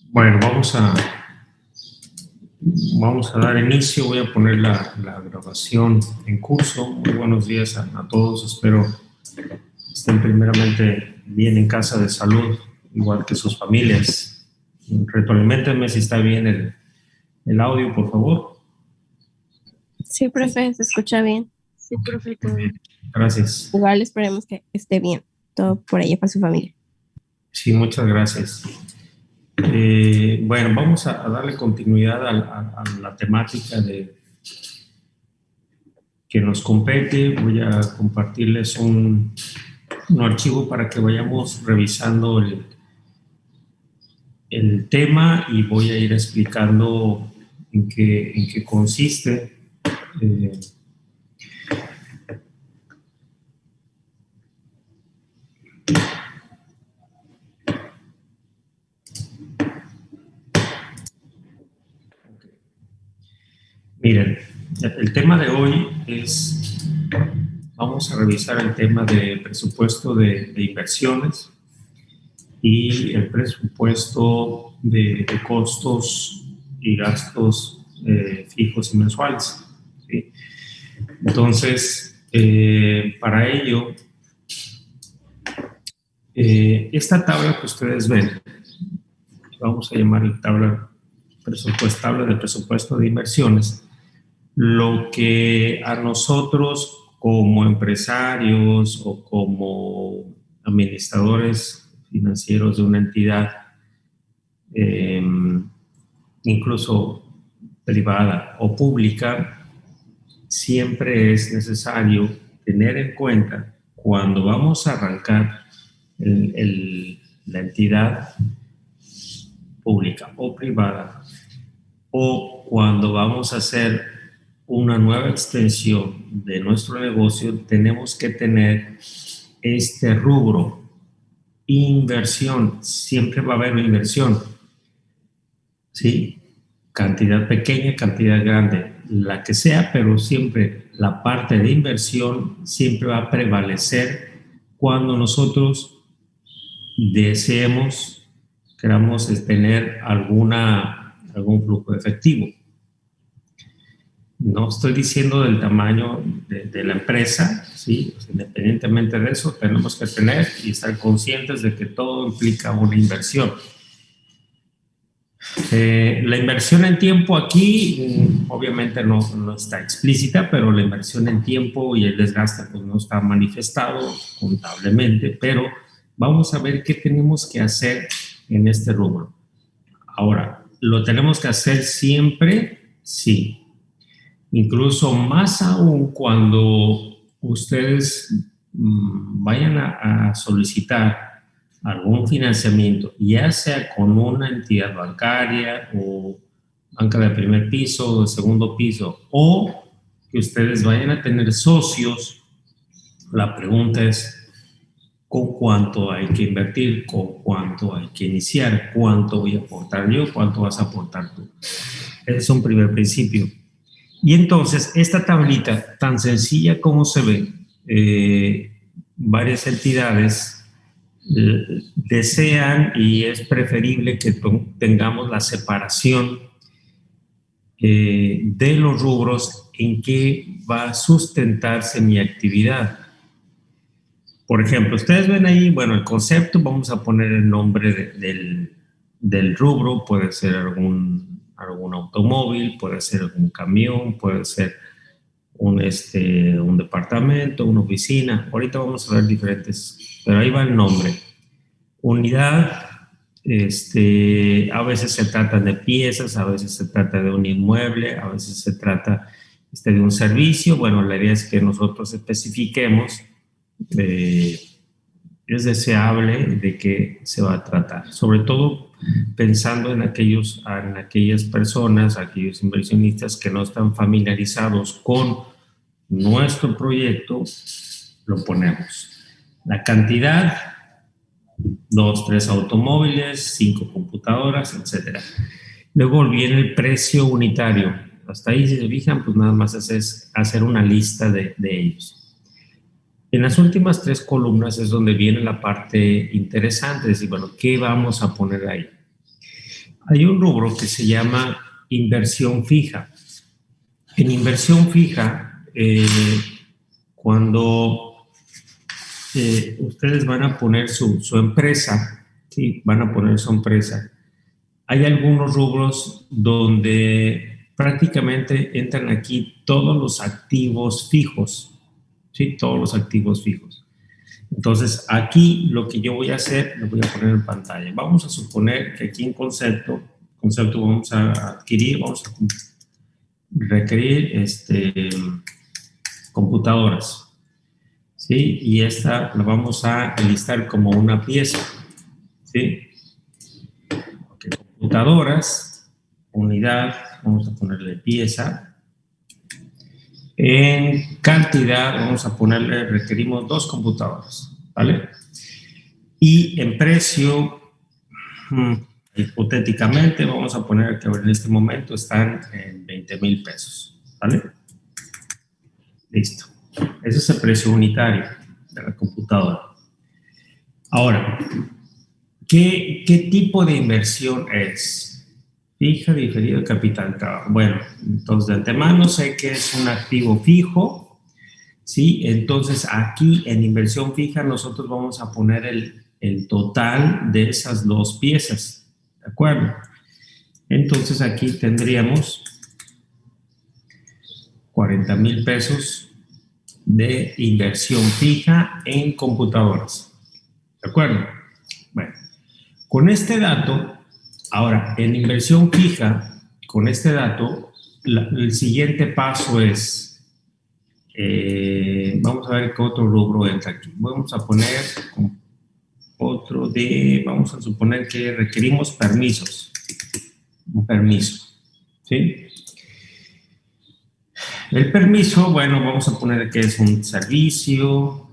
Bueno, vamos a dar inicio. Voy a poner la grabación en curso. Muy buenos días a todos. Espero estén primeramente bien en casa de salud, igual que sus familias. Retroaliméntenme si está bien el audio, por favor. Sí, profe, se escucha bien. Sí, profe, todo bien. Gracias. Igual esperemos que esté bien todo por allá para su familia. Sí, muchas gracias. Bueno, vamos a darle continuidad a la temática que nos compete. Voy a compartirles un archivo para que vayamos revisando el tema y voy a ir explicando en qué consiste. Miren, el tema de hoy es, vamos a revisar el tema de presupuesto de inversiones y el presupuesto de costos y gastos fijos y mensuales, ¿sí? Entonces, para ello, esta tabla que ustedes ven, vamos a llamar tabla de presupuesto de inversiones, lo que a nosotros como empresarios o como administradores financieros de una entidad, incluso privada o pública, siempre es necesario tener en cuenta cuando vamos a arrancar la entidad pública o privada, o cuando vamos a hacer una nueva extensión de nuestro negocio, tenemos que tener este rubro: inversión. Siempre va a haber una inversión, ¿sí? Cantidad pequeña, cantidad grande, la que sea, pero siempre la parte de inversión siempre va a prevalecer cuando nosotros deseemos, queramos tener algún flujo de efectivo. No estoy diciendo del tamaño de la empresa, ¿sí? Pues independientemente de eso, tenemos que tener y estar conscientes de que todo implica una inversión. La inversión en tiempo aquí, obviamente no está explícita, pero la inversión en tiempo y el desgaste pues no está manifestado contablemente, pero vamos a ver qué tenemos que hacer en este rubro. Ahora, ¿lo tenemos que hacer siempre? Sí. Incluso más aún cuando ustedes vayan a solicitar algún financiamiento, ya sea con una entidad bancaria o banca de primer piso o de segundo piso, o que ustedes vayan a tener socios, la pregunta es: ¿con cuánto hay que invertir? ¿Con cuánto hay que iniciar? ¿Cuánto voy a aportar yo? ¿Cuánto vas a aportar tú? Ese es un primer principio. Y entonces, esta tablita, tan sencilla como se ve, varias entidades desean y es preferible que tengamos la separación de los rubros en que va a sustentarse mi actividad. Por ejemplo, ustedes ven ahí, bueno, el concepto, vamos a poner el nombre del rubro, puede ser algún automóvil, puede ser un camión, puede ser un departamento, una oficina. Ahorita vamos a ver diferentes, pero ahí va el nombre. Unidad, a veces se trata de piezas, a veces se trata de un inmueble, a veces se trata de un servicio. Bueno, la idea es que nosotros especifiquemos, es deseable de qué se va a tratar, sobre todo pensando en aquellas personas, aquellos inversionistas que no están familiarizados con nuestro proyecto. Lo ponemos. La cantidad: 2, 3 automóviles, 5 computadoras, etc. Luego viene el precio unitario. Hasta ahí, si se fijan, pues nada más es hacer una lista de ellos. En las últimas 3 columnas es donde viene la parte interesante, es decir, bueno, ¿qué vamos a poner ahí? Hay un rubro que se llama inversión fija. En inversión fija, cuando ustedes van a poner su empresa, ¿sí? Van a poner su empresa, hay algunos rubros donde prácticamente entran aquí todos los activos fijos, ¿sí? Todos los activos fijos. Entonces, aquí lo que yo voy a hacer, lo voy a poner en pantalla. Vamos a suponer que aquí en concepto vamos a adquirir, vamos a requerir computadoras, ¿sí? Y esta la vamos a listar como una pieza, ¿sí? Okay. Computadoras, unidad, vamos a ponerle pieza. En cantidad, vamos a ponerle, requerimos 2 computadoras, ¿vale? Y en precio, hipotéticamente, vamos a poner que en este momento están en 20,000 pesos, ¿vale? Listo. Ese es el precio unitario de la computadora. Ahora, ¿qué tipo de inversión es? Fija, diferido, capital trabajo. Bueno, entonces de antemano sé que es un activo fijo, ¿sí? Entonces aquí en inversión fija nosotros vamos a poner el total de esas 2 piezas, ¿de acuerdo? Entonces aquí tendríamos 40,000 pesos de inversión fija en computadoras, ¿de acuerdo? Bueno, con este dato, ahora en inversión fija, con este dato, el siguiente paso es, vamos a ver qué otro rubro entra aquí. Vamos a poner otro vamos a suponer que requerimos permisos, un permiso, ¿sí? El permiso, bueno, vamos a poner que es un servicio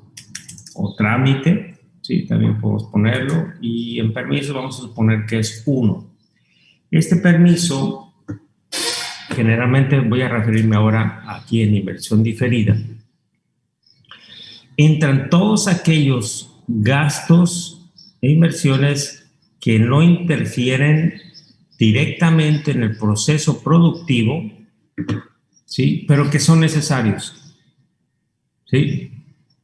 o trámite, ¿sí? También podemos ponerlo. Y en permiso vamos a suponer que es 1. Este permiso, generalmente voy a referirme ahora aquí en inversión diferida, entran todos aquellos gastos e inversiones que no interfieren directamente en el proceso productivo, ¿sí? Pero que son necesarios, ¿sí?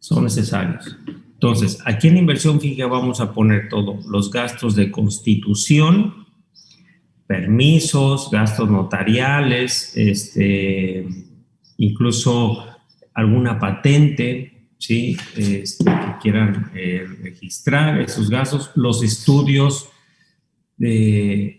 Son necesarios. Entonces, aquí en inversión fija vamos a poner todos los gastos de constitución, permisos, gastos notariales, incluso alguna patente, ¿sí? Que quieran registrar esos gastos, los estudios de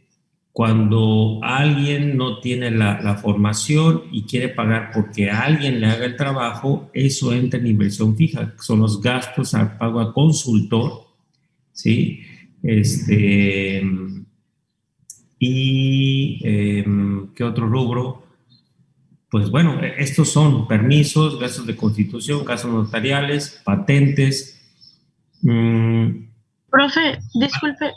cuando alguien no tiene la formación y quiere pagar porque alguien le haga el trabajo, eso entra en inversión fija, son los gastos a pago a consultor, ¿sí? ¿Qué otro rubro? Pues bueno, estos son permisos, gastos de constitución, gastos notariales, patentes. Profe, disculpe,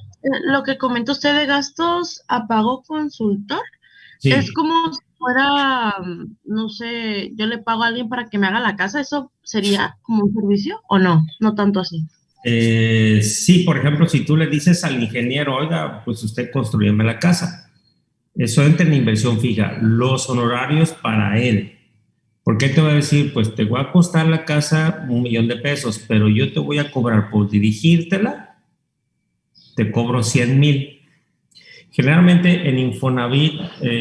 lo que comenta usted de gastos a pago consultor, Sí. es como si fuera, no sé, yo le pago a alguien para que me haga la casa, ¿eso sería como un servicio o no? No tanto así. Sí, por ejemplo, si tú le dices al ingeniero, oiga, pues usted construyeme la casa, eso entra en inversión fija, los honorarios para él. ¿Por qué te va a decir? Pues te voy a costar la casa 1,000,000 de pesos, pero yo te voy a cobrar por dirigírtela, te cobro 100,000. Generalmente en Infonavit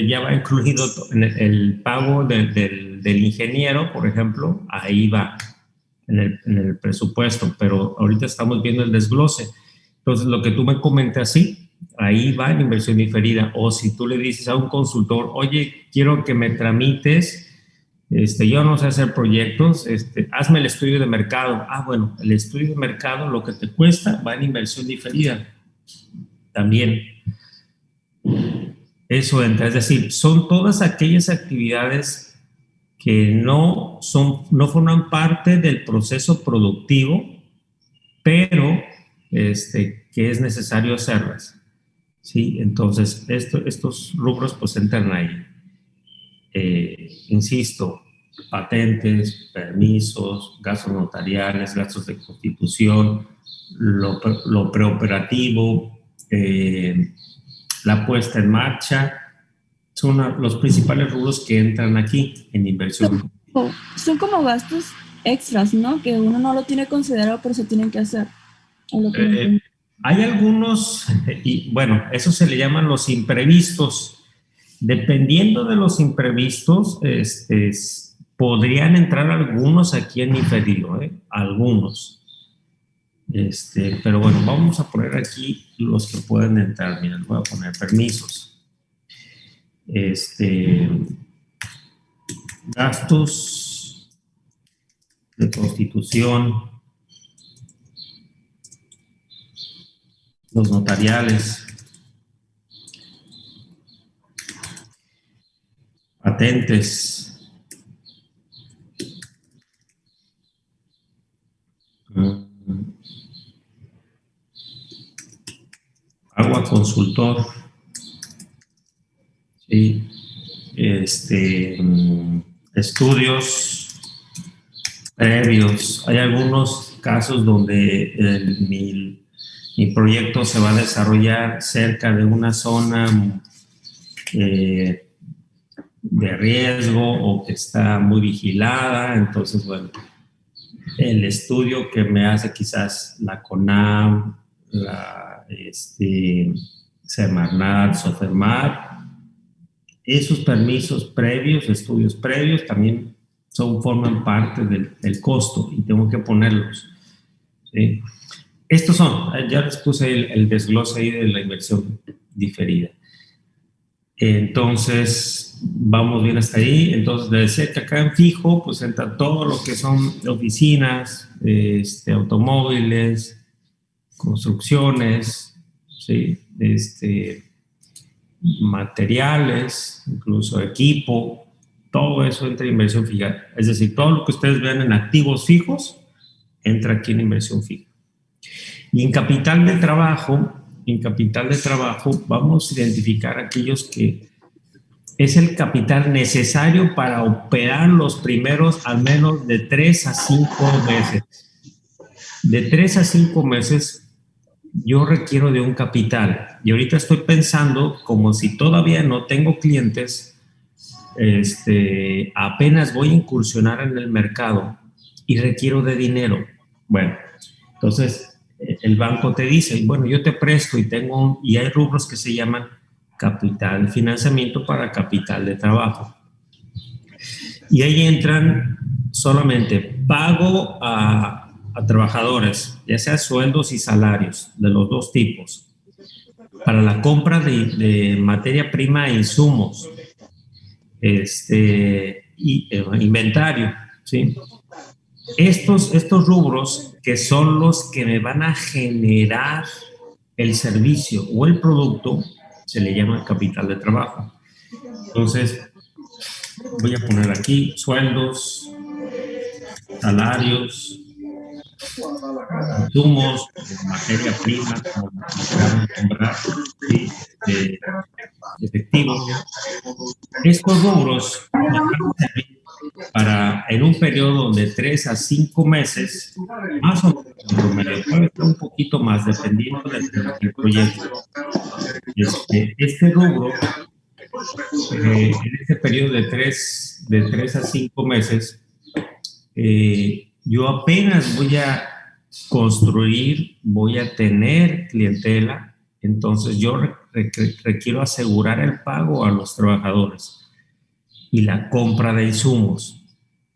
ya va incluido en el pago del ingeniero, por ejemplo, ahí va en el presupuesto, pero ahorita estamos viendo el desglose. Entonces, lo que tú me comentas, sí, ahí va en inversión diferida. O si tú le dices a un consultor, oye, quiero que me tramites, yo no sé hacer proyectos, hazme el estudio de mercado. Ah, bueno, el estudio de mercado, lo que te cuesta, va en inversión diferida también. Eso entra, es decir, son todas aquellas actividades que no forman parte del proceso productivo, pero que es necesario hacerlas, ¿sí? Entonces, estos rubros pues entran ahí. Insisto, patentes, permisos, gastos notariales, gastos de constitución, lo preoperativo, la puesta en marcha, son los principales rubros que entran aquí en inversión. Son como gastos extras, ¿no? Que uno no lo tiene considerado, pero se tienen que hacer. Hay algunos, y bueno, eso se le llaman los imprevistos. Dependiendo de los imprevistos, podrían entrar algunos aquí en diferido, algunos. Pero bueno, vamos a poner aquí los que pueden entrar. Miren, voy a poner permisos. Gastos de constitución, los notariales, patentes, agua consultor, ¿sí? Estudios previos. Hay algunos casos donde mi proyecto se va a desarrollar cerca de una zona de riesgo o que está muy vigilada. Entonces, bueno, el estudio que me hace quizás la CONAM, la Semarnat, Sofermat, esos permisos previos, estudios previos, también forman parte del costo y tengo que ponerlos, ¿sí? Estos son, ya les puse el desglose ahí de la inversión diferida. Entonces, vamos bien hasta ahí. Entonces, de decir que acá en fijo, pues entra todo lo que son oficinas, automóviles, construcciones, ¿sí? Materiales, incluso equipo, todo eso entra en inversión fija. Es decir, todo lo que ustedes vean en activos fijos entra aquí en inversión fija. Y en capital de trabajo vamos a identificar aquellos que es el capital necesario para operar los primeros al menos de 3 a 5 meses. De 3 a 5 meses yo requiero de un capital. Y ahorita estoy pensando como si todavía no tengo clientes, apenas voy a incursionar en el mercado y requiero de dinero. Bueno, entonces el banco te dice, bueno, yo te presto y hay rubros que se llaman capital, financiamiento para capital de trabajo. Y ahí entran solamente pago a trabajadores, ya sea sueldos y salarios de los dos tipos, para la compra de materia prima e insumos, inventario, ¿sí? Estos rubros que son los que me van a generar el servicio o el producto, se le llama capital de trabajo. Entonces, voy a poner aquí sueldos, salarios, insumos, materia prima, como comprar, ¿sí? Efectivo. Estos rubros para en un periodo de 3 a 5 meses, más o menos, puede ser un poquito más, dependiendo del proyecto. Este rubro, en este periodo de 3 a 5 meses, yo apenas voy a construir, voy a tener clientela, entonces yo requiero asegurar el pago a los trabajadores y la compra de insumos,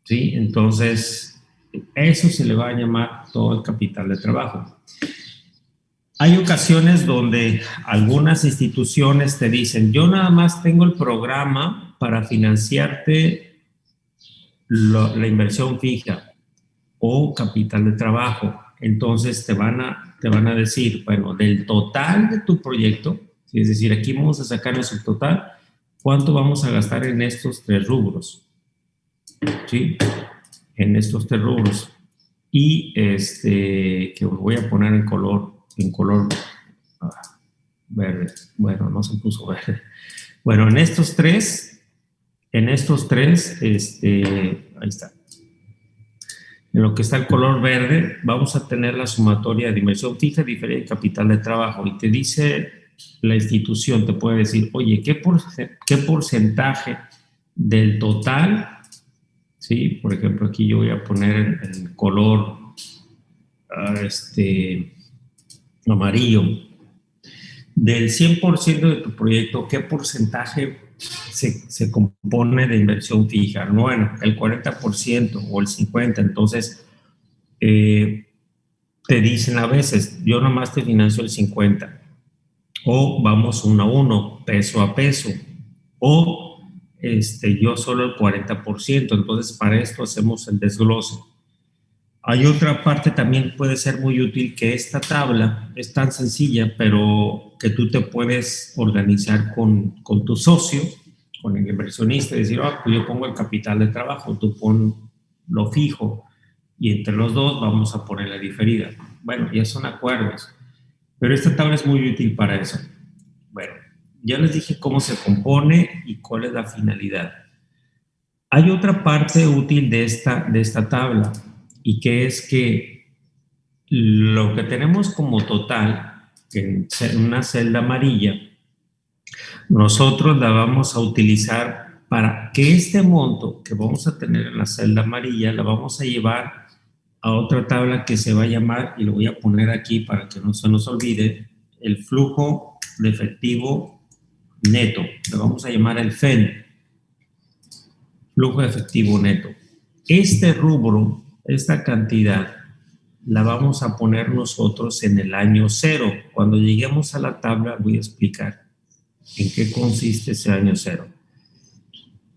¿sí? Entonces, eso se le va a llamar todo el capital de trabajo. Hay ocasiones donde algunas instituciones te dicen, yo nada más tengo el programa para financiarte la inversión fija o capital de trabajo. Entonces te van a decir, bueno, del total de tu proyecto, es decir, aquí vamos a sacarles el total, ¿cuánto vamos a gastar en estos 3 rubros? ¿Sí? En estos 3 rubros. Y que voy a poner en color verde. Bueno, no se puso verde. Bueno, en estos tres, ahí está. En lo que está el color verde, vamos a tener la sumatoria de inversión fija, diferida y capital de trabajo. Y te dice la institución te puede decir, oye, ¿qué porcentaje del total? Sí, por ejemplo, aquí yo voy a poner en color amarillo. Del 100% de tu proyecto, ¿qué porcentaje se compone de inversión fija? Bueno, el 40% o el 50%. Entonces, te dicen a veces, yo nomás te financio el 50%. O vamos 1 a 1, peso a peso. O yo solo el 40%. Entonces, para esto hacemos el desglose. Hay otra parte también puede ser muy útil, que esta tabla es tan sencilla, pero que tú te puedes organizar con tu socio, con el inversionista, y decir, pues yo pongo el capital de trabajo, tú pon lo fijo, y entre los dos vamos a poner la diferida. Bueno, ya son acuerdos, pero esta tabla es muy útil para eso. Bueno, ya les dije cómo se compone y cuál es la finalidad. Hay otra parte útil de esta tabla, y que es que lo que tenemos como total en una celda amarilla, nosotros la vamos a utilizar para que este monto que vamos a tener en la celda amarilla la vamos a llevar a otra tabla que se va a llamar, y lo voy a poner aquí para que no se nos olvide, el flujo de efectivo neto. Le vamos a llamar el FEN, flujo de efectivo neto. Este rubro, esta cantidad, la vamos a poner nosotros en el año 0. Cuando lleguemos a la tabla voy a explicar en qué consiste ese año 0.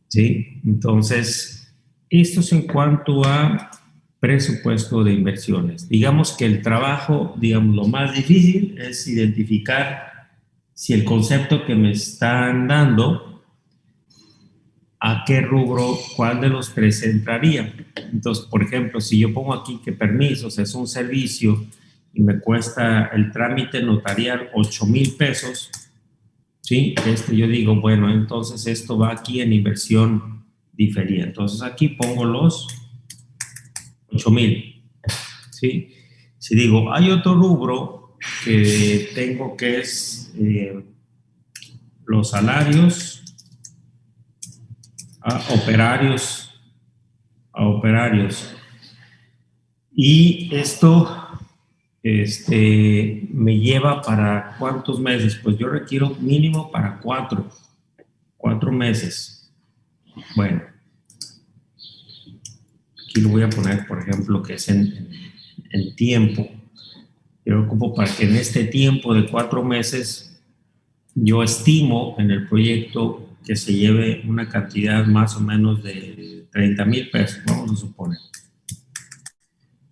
¿Sí? Entonces, esto es en cuanto a presupuesto de inversiones. Digamos que el trabajo, lo más difícil es identificar si el concepto que me están dando, a qué rubro, cuál de los tres entraría. Entonces, por ejemplo, si yo pongo aquí que permisos es un servicio y me cuesta el trámite notarial 8,000 pesos, ¿sí? Yo digo, bueno, entonces esto va aquí en inversión diferida. Entonces aquí pongo los 8,000, ¿sí? Si digo, hay otro rubro que tengo que es los salarios a operarios, y esto me lleva para ¿cuántos meses? Pues yo requiero mínimo para 4 meses. Bueno, aquí lo voy a poner, por ejemplo, que es en tiempo. Yo lo ocupo para que en este tiempo de 4 meses yo estimo en el proyecto que se lleve una cantidad más o menos de 30,000 pesos, vamos a suponer.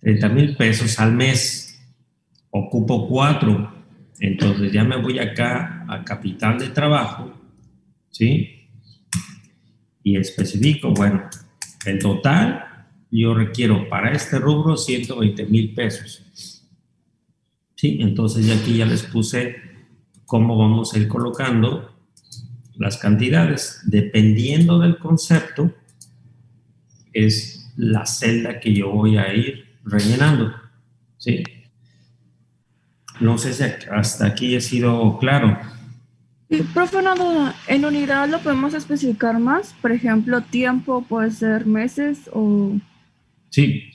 30,000 pesos al mes, ocupo 4, entonces ya me voy acá a capital de trabajo, ¿sí? Y especifico, bueno, el total yo requiero para este rubro 120,000 pesos, ¿sí? Entonces ya aquí ya les puse cómo vamos a ir colocando las cantidades. Dependiendo del concepto, es la celda que yo voy a ir rellenando, ¿sí? No sé si hasta aquí he sido claro. Y, profe, una duda. ¿En unidad lo podemos especificar más? Por ejemplo, tiempo puede ser meses o Sí.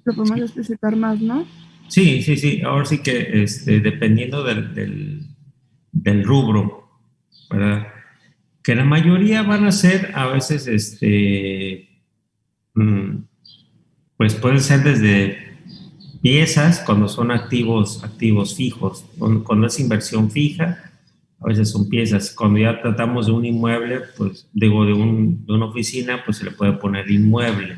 lo podemos especificar más, ¿no? Sí. Ahora sí que dependiendo del rubro, ¿verdad? Que la mayoría van a ser a veces, pues pueden ser desde piezas cuando son activos fijos. Cuando es inversión fija, a veces son piezas. Cuando ya tratamos de un inmueble, pues digo de una oficina, pues se le puede poner inmueble.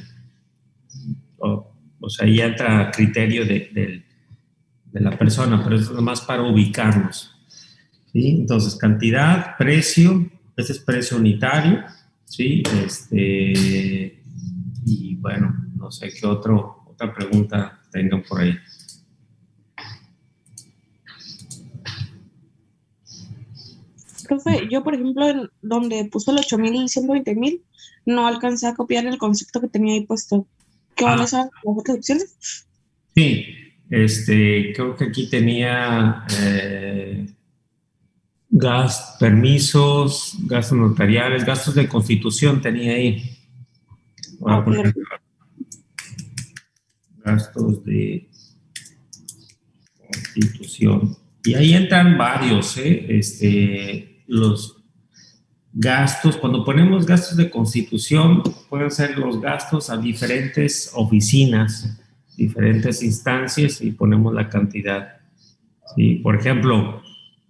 O sea, ahí entra a criterio de la persona, pero eso es nomás para ubicarnos, ¿sí? Entonces, cantidad, precio, este es precio unitario, ¿sí? Y bueno, no sé qué otra pregunta tengan por ahí. Profe, yo por ejemplo, donde puso el 8,000 y 120,000, no alcancé a copiar el concepto que tenía ahí puesto. ¿Qué van a ser las otras opciones? Sí, creo que aquí tenía Permisos, gastos notariales, gastos de constitución tenía ahí. Voy a poner gastos de constitución. Y ahí entran varios, los gastos, cuando ponemos gastos de constitución, pueden ser los gastos a diferentes oficinas, diferentes instancias y ponemos la cantidad. ¿Sí? Por ejemplo,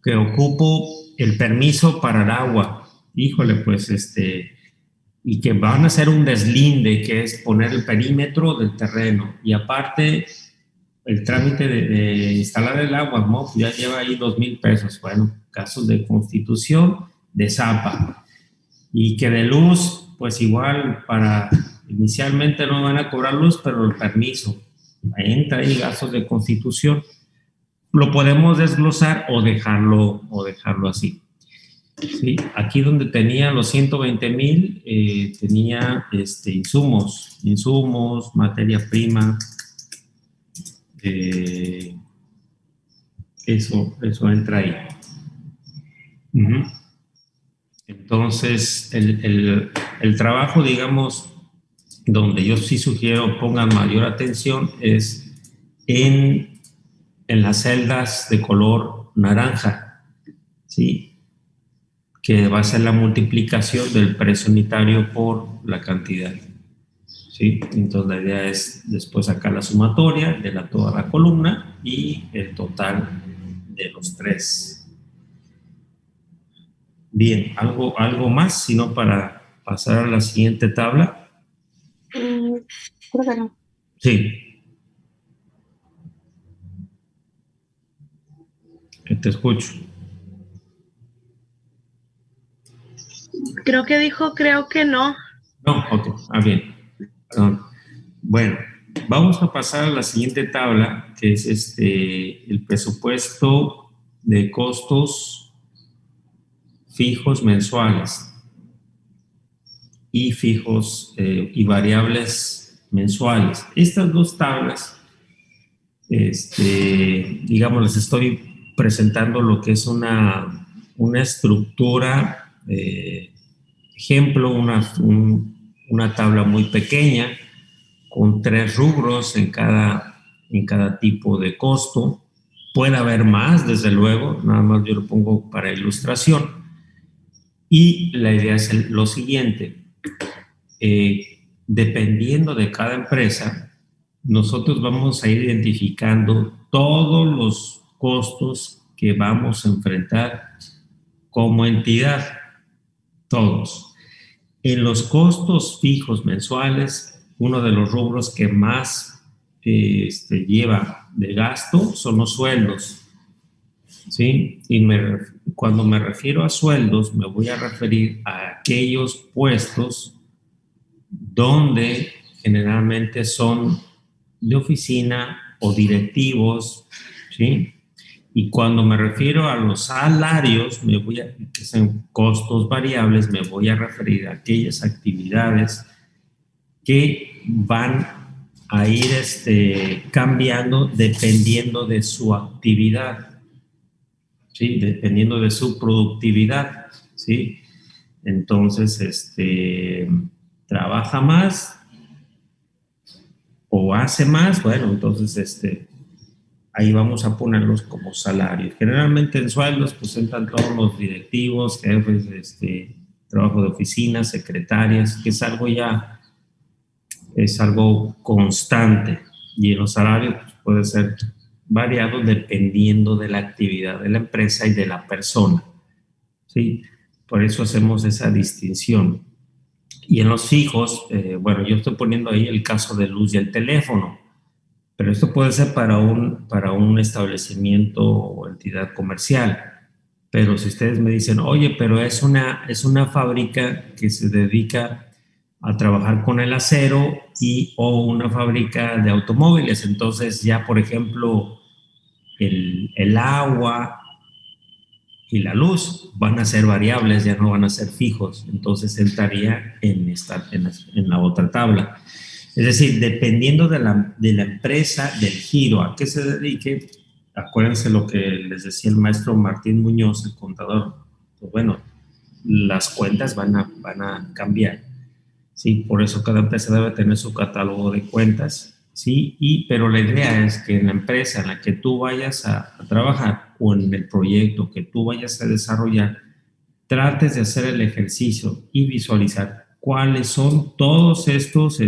que ocupo el permiso para el agua, híjole, pues y que van a hacer un deslinde, que es poner el perímetro del terreno, y aparte el trámite de instalar el agua, ¿no? Ya lleva ahí 2,000 pesos. Bueno, casos de constitución, de Zapa. Y que de luz, pues igual, inicialmente no van a cobrar luz, pero el permiso, ahí entra ahí gastos de constitución. Lo podemos desglosar o dejarlo así. Sí, aquí donde tenía los 120,000, tenía insumos, materia prima, eso entra ahí. Entonces, el trabajo, digamos, donde yo sí sugiero pongan mayor atención es en las celdas de color naranja, ¿sí? Que va a ser la multiplicación del precio unitario por la cantidad. ¿Sí? Entonces la idea es después sacar la sumatoria de toda la columna y el total de los tres. Bien, algo más, sino para pasar a la siguiente tabla. Creo que no. Sí. Te escucho. Creo que dijo, creo que no. No, ok, bien. Perdón. Bueno, vamos a pasar a la siguiente tabla, que es el presupuesto de costos fijos mensuales y fijos y variables mensuales. Estas dos tablas, digamos, les estoy presentando lo que es una estructura, ejemplo, una tabla muy pequeña con 3 rubros en cada tipo de costo. Puede haber más, desde luego, nada más yo lo pongo para ilustración. Y la idea es lo siguiente, dependiendo de cada empresa, nosotros vamos a ir identificando todos los costos que vamos a enfrentar como entidad, todos. En los costos fijos mensuales, uno de los rubros que más lleva de gasto son los sueldos, ¿sí? Y cuando me refiero a sueldos, me voy a referir a aquellos puestos donde generalmente son de oficina o directivos, ¿sí? Y cuando me refiero a los salarios, que son costos variables, me voy a referir a aquellas actividades que van a ir cambiando dependiendo de su actividad, ¿sí? Dependiendo de su productividad, ¿sí? Entonces, trabaja más o hace más, bueno, entonces, ahí vamos a ponerlos como salarios. Generalmente en sueldos pues entran todos los directivos, jefes, trabajo de oficina, secretarias, que es algo constante. Y en los salarios pues, puede ser variado dependiendo de la actividad de la empresa y de la persona, ¿sí? Por eso hacemos esa distinción. Y en los fijos, bueno, yo estoy poniendo ahí el caso de luz y el teléfono, pero esto puede ser para un establecimiento o entidad comercial. Pero si ustedes me dicen, oye, pero es una fábrica que se dedica a trabajar con el acero o una fábrica de automóviles, entonces ya, por ejemplo, el agua y la luz van a ser variables, ya no van a ser fijos, entonces entraría en la otra tabla. Es decir, dependiendo de la empresa, del giro a qué se dedique, acuérdense lo que les decía el maestro Martín Muñoz, el contador. Pues bueno, las cuentas van a cambiar, ¿sí? Por eso cada empresa debe tener su catálogo de cuentas, ¿sí? Pero la idea es que en la empresa en la que tú vayas a trabajar o en el proyecto que tú vayas a desarrollar, trates de hacer el ejercicio y visualizar cuáles son todos estos,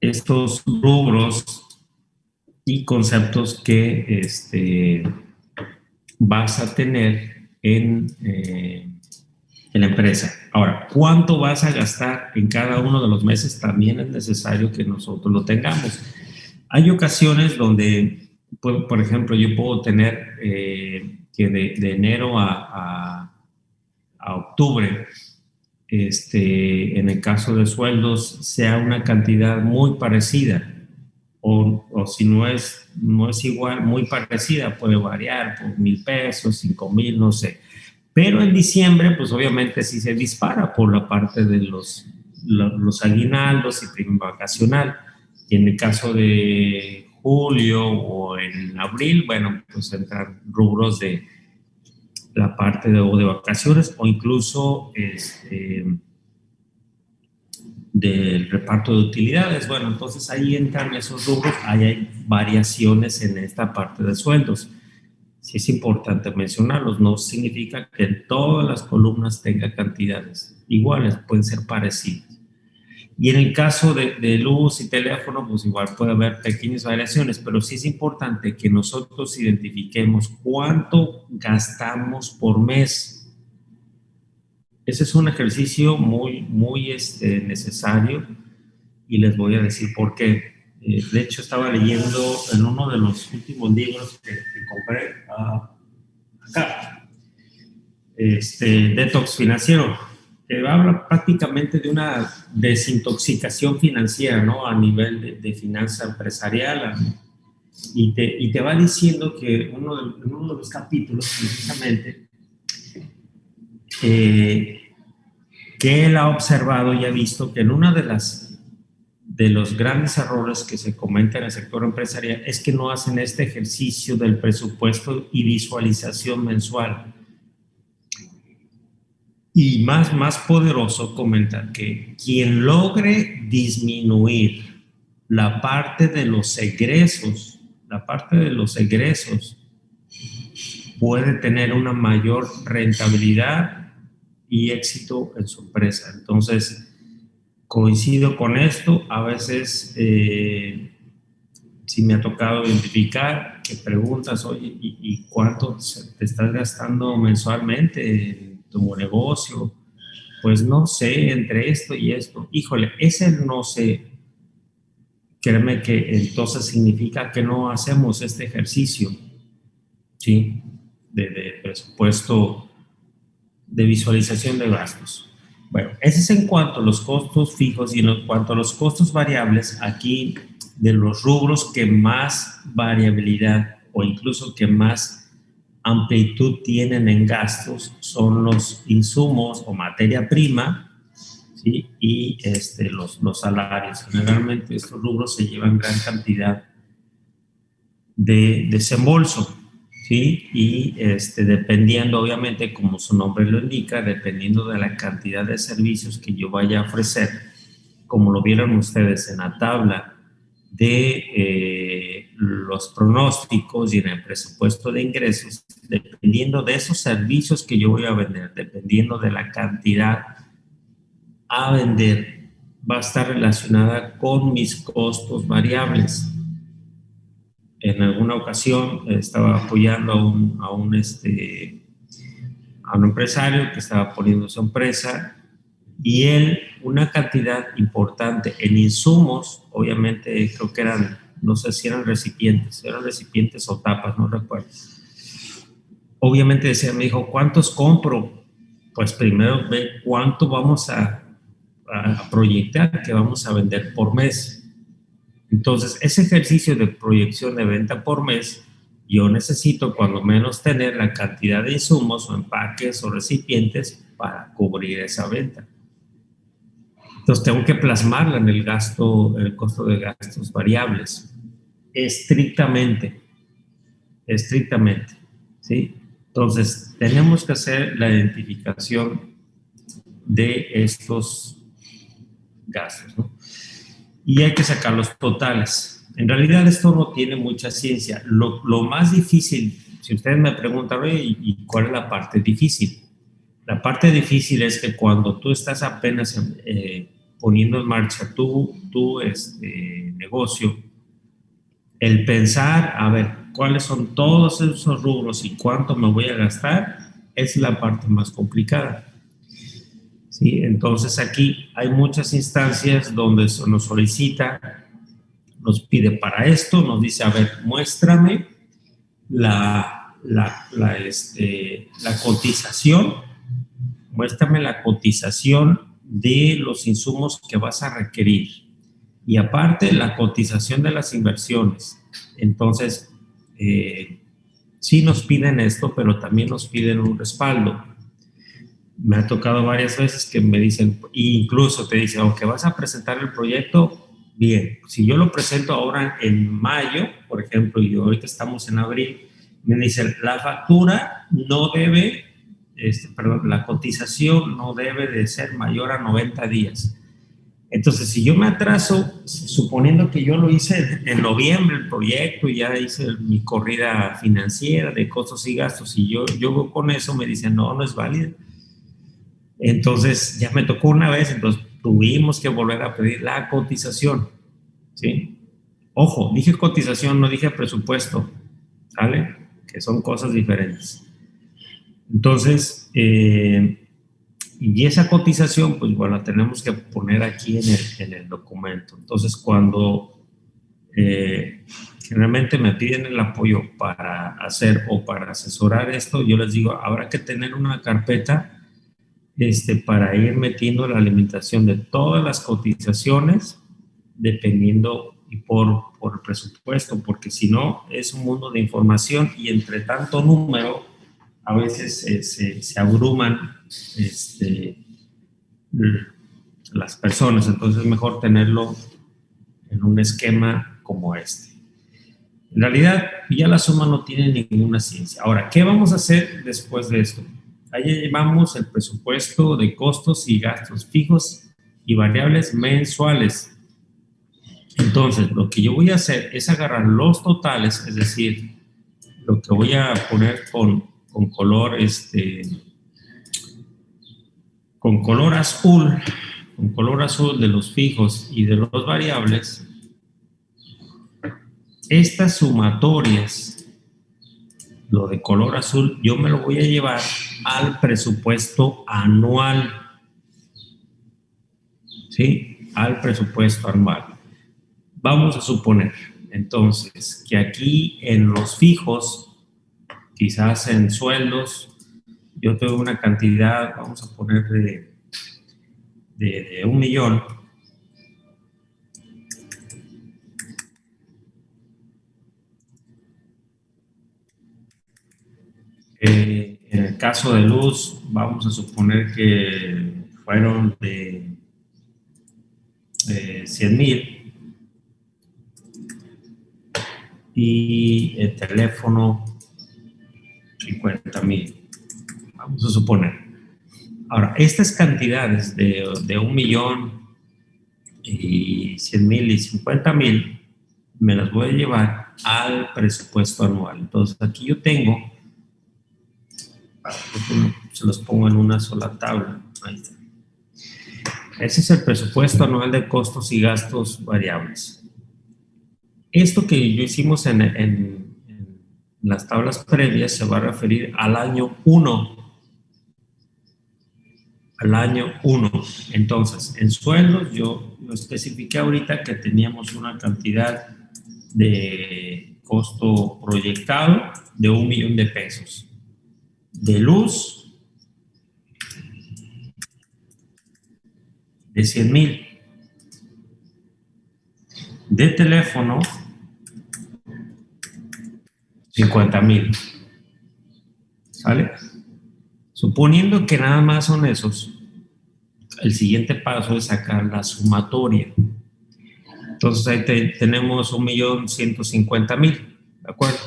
estos rubros y conceptos que vas a tener en la empresa. Ahora, ¿cuánto vas a gastar en cada uno de los meses? También es necesario que nosotros lo tengamos. Hay ocasiones donde, por ejemplo, yo puedo tener que de enero a octubre, en el caso de sueldos, sea una cantidad muy parecida. O si no es igual, muy parecida, puede variar por 1,000 pesos, 5,000, no sé. Pero en diciembre, pues obviamente sí se dispara por la parte de los aguinaldos y prima vacacional. Y en el caso de julio o en abril, bueno, pues entran rubros de la parte de vacaciones o incluso del reparto de utilidades. Bueno, entonces ahí entran esos rubros, ahí hay variaciones en esta parte de sueldos. Sí es importante mencionarlos, no significa que en todas las columnas tenga cantidades iguales, pueden ser parecidas. Y en el caso de luz y teléfono, pues igual puede haber pequeñas variaciones, pero sí es importante que nosotros identifiquemos cuánto gastamos por mes. Ese es un ejercicio muy necesario y les voy a decir por qué. De hecho, estaba leyendo en uno de los últimos libros que compré acá, Detox Financiero, que habla prácticamente de una desintoxicación financiera, ¿no? A nivel de finanza empresarial. Y te va diciendo que en uno de los capítulos, precisamente, que él ha observado y ha visto que en una de los grandes errores que se cometen en el sector empresarial es que no hacen este ejercicio del presupuesto y visualización mensual. Y más poderoso comentar que quien logre disminuir la parte de los egresos, puede tener una mayor rentabilidad y éxito en su empresa. Entonces, coincido con esto. A veces, si me ha tocado identificar, que preguntas, oye, ¿y cuánto te estás gastando mensualmente en tu negocio? Pues no sé, entre esto y esto. Híjole, ese no sé. Créeme que entonces significa que no hacemos este ejercicio, ¿sí? De presupuesto, de visualización de gastos. Bueno, ese es en cuanto a los costos fijos, y en cuanto a los costos variables, aquí de los rubros que más variabilidad o incluso que más amplitud tienen en gastos son los insumos o materia prima, ¿sí? Y los salarios. Generalmente estos rubros se llevan gran cantidad de desembolso, ¿sí? Y dependiendo, obviamente, como su nombre lo indica, dependiendo de la cantidad de servicios que yo vaya a ofrecer, como lo vieron ustedes en la tabla de los pronósticos y en el presupuesto de ingresos, dependiendo de esos servicios que yo voy a vender, dependiendo de la cantidad a vender, va a estar relacionada con mis costos variables. En alguna ocasión estaba apoyando a un empresario que estaba poniendo su empresa, y él, una cantidad importante en insumos, obviamente creo que eran, no sé si eran recipientes o tapas, no recuerdo. Obviamente me dijo, ¿cuántos compro? Pues primero ve cuánto vamos a proyectar que vamos a vender por mes. Entonces, ese ejercicio de proyección de venta por mes, yo necesito cuando menos tener la cantidad de insumos o empaques o recipientes para cubrir esa venta. Entonces tengo que plasmarla en el gasto, el costo de gastos variables, estrictamente, ¿sí? Entonces tenemos que hacer la identificación de estos gastos, ¿no? Y hay que sacar los totales. En realidad esto no tiene mucha ciencia. Lo más difícil, si ustedes me preguntan, ¿y cuál es la parte difícil? La parte difícil es que cuando tú estás apenas poniendo en marcha tu negocio, el pensar, a ver, cuáles son todos esos rubros y cuánto me voy a gastar, es la parte más complicada. ¿Sí? Entonces aquí hay muchas instancias donde se nos solicita, nos pide para esto, nos dice, a ver, muéstrame la cotización, muéstrame la cotización de los insumos que vas a requerir y aparte la cotización de las inversiones. Entonces, sí nos piden esto, pero también nos piden un respaldo. Me ha tocado varias veces que me dicen, incluso te dicen, aunque vas a presentar el proyecto, bien, si yo lo presento ahora en mayo, por ejemplo, y ahorita estamos en abril, me dicen, la factura no debe, la cotización no debe de ser mayor a 90 días. Entonces, si yo me atraso, suponiendo que yo lo hice en noviembre el proyecto y ya hice mi corrida financiera de costos y gastos, y yo con eso me dicen, no es válido. Entonces, ya me tocó una vez, entonces tuvimos que volver a pedir la cotización, ¿sí? Ojo, dije cotización, no dije presupuesto, ¿sale? Que son cosas diferentes. Entonces, y esa cotización, pues bueno, la tenemos que poner aquí en el documento. Entonces, cuando generalmente me piden el apoyo para hacer o para asesorar esto, yo les digo, habrá que tener una carpeta para ir metiendo la alimentación de todas las cotizaciones, dependiendo y por el presupuesto, porque si no, es un mundo de información y entre tanto número, a veces se abruman las personas, entonces es mejor tenerlo en un esquema como este. En realidad, ya la suma no tiene ninguna ciencia. Ahora, ¿qué vamos a hacer después de esto? Ahí llevamos el presupuesto de costos y gastos fijos y variables mensuales. Entonces, lo que yo voy a hacer es agarrar los totales, es decir, lo que voy a poner con color azul de los fijos y de los variables. Estas sumatorias, lo de color azul, yo me lo voy a llevar al presupuesto anual, ¿sí? Al presupuesto anual. Vamos a suponer, entonces, que aquí en los fijos, quizás en sueldos, yo tengo una cantidad, vamos a poner de 1 millón. En el caso de luz, vamos a suponer que fueron de 100,000 y el teléfono 50,000. Vamos a suponer. Ahora, estas cantidades de 1 millón y 100,000 y 50,000 me las voy a llevar al presupuesto anual. Entonces, aquí yo tengo, se los pongo en una sola tabla. Ahí está. Ese es el presupuesto anual de costos y gastos variables. Esto que yo hicimos en las tablas previas se va a referir al año 1. Al año 1. Entonces, en sueldos yo lo especifiqué ahorita que teníamos una cantidad de costo proyectado de 1 millón de pesos. De luz, de 100,000. De teléfono, 50,000. ¿Sale? Suponiendo que nada más son esos, el siguiente paso es sacar la sumatoria. Entonces ahí tenemos 1.150.000, ¿de acuerdo?